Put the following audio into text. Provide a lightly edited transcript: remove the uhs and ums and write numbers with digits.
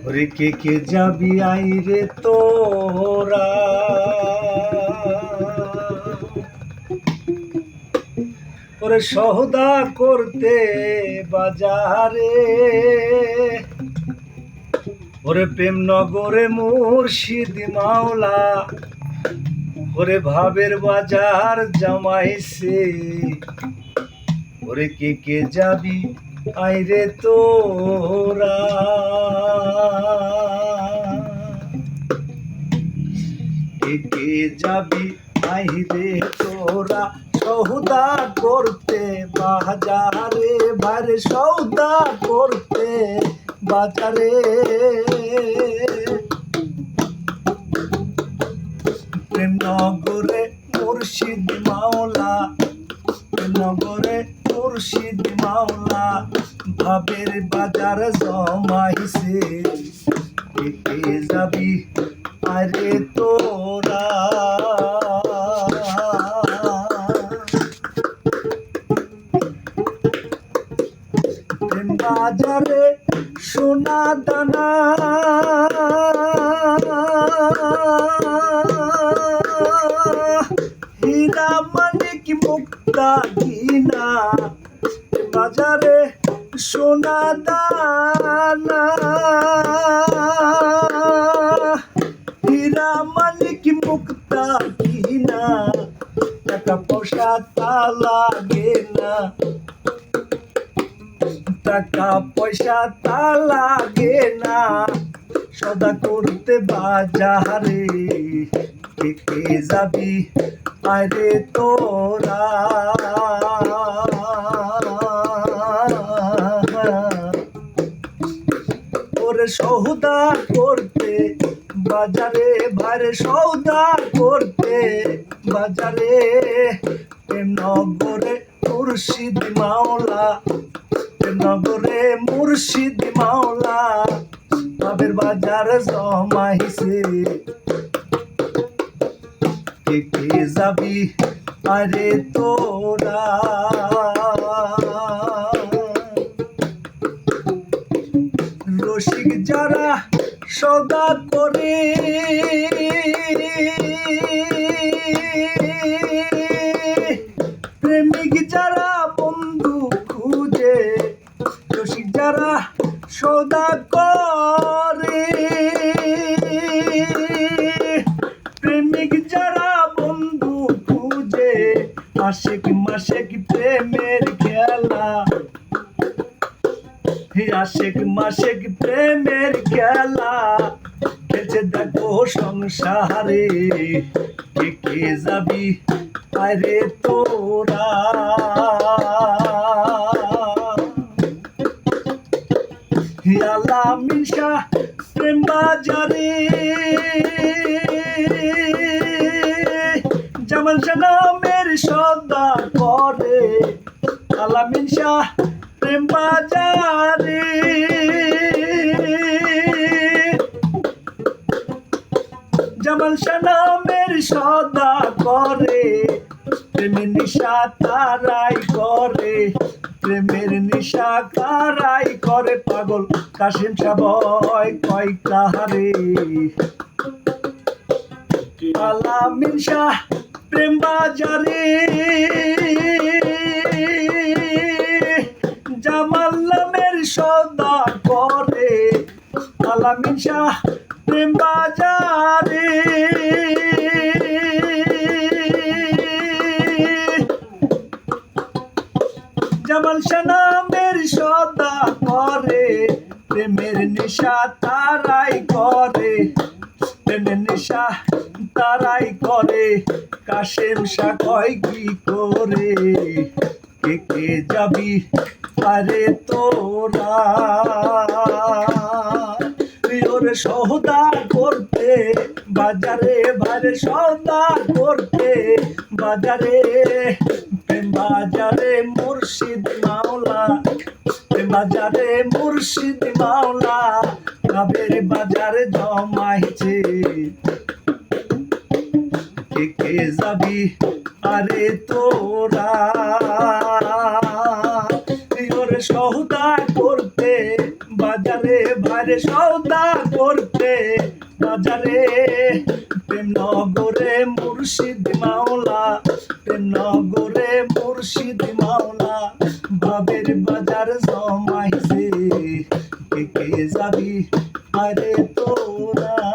ওরে কে কে যাবি আইরে তোরা, ওরে সহদা করতে বাজারে, ওরে প্রেমনগরে মুর্শিদ মাওলা, ওরে ভাবের বাজার জামাইছে। ওরে কে কে যাবি আইরে তোরা, কে কে যাবি আইরে তোরা, সৌদা করতে বাজারে, বাইরে সৌদা করতে বাজারে। প্রেমনগরে মুর্শিদ মাওলা, প্রেমনগরে মুর্শিদ মাওলা, ভাবের বাজার জমাইছে। কে কে যাবি আরে তোরা, প্রেম বাজারে সোনা দানা, হীরা মানিক মুক্তা কিনা, বাজারে সোনা দানা, হীরা মানিক মুক্তা কিনা, টাকা পয়সা তা লাগে না, টাকা পয়সা তা লাগে না, সদা করতে বাজারে। কে কে যাবি আরে তোরা, ওরে সৌদা করতে বাজারে, ভাইরে সৌদা করতে বাজারে। প্রেমনগরে মুর্শিদ মাওলা, প্রেমনগরে মুর্শিদ মাওলা, ভাবের বাজার জমাইছে। কে কে যাবি আরে তোরা, রসিক যারা সদা করে, প্রেমিক যারা বন্ধু খুঁজে, রসিক যারা সদা করে, প্রেমিক যারা বন্ধু খুঁজে, আশেক মাশেক প্রেমের খেলা, আশেক মাশেক প্রেমের খেলা, খেলছে দেখো সংসারে। কে কে যাবি আরে তোরা, আলামিন শাহ প্রেম বাজারে, জামাল শাহ নামের সদা করে, আলামিন শাহ প্রেম বাজারে, জামাল শাহ নামের সদা করে, প্রেমের নিশা তারাই করে, প্রেমের নিশা কারাই করে, পাগল কাশিম শাহ ভয় কয় কাহারে। আলামিন শাহ প্রেম বাজারে, জামাল নামের সদা করে, আলামিন শাহ প্রেম বাজারে। জামাল শাহ নামের সদা করে, প্রেমের নেশা তারাই করে, প্রেমের নেশা তারাই করে, কাশেম শাহ কয় কি করে। কে কে যাবি আরে তোরা, ওরে সৌদা করতে বাজারে, ভাইরে সৌদা করতে বাজারে। প্রেম বাজারে মুর্শিদ মাওলা, প্রেম বাজারে মুর্শিদ মাওলা, ভাবের বাজারে জমাইছে। কে কে যাবি আরে তোরা, ওরে সৌদা করতে বাজারে ভাইরে সওদা করতে বাজারে প্রেমনগরে মুর্শিদ মাওলা প্রেমনগরে মুর্শিদ মাওলা বাবের বাজার জমাইছে কে কে যাবি আরে তোরা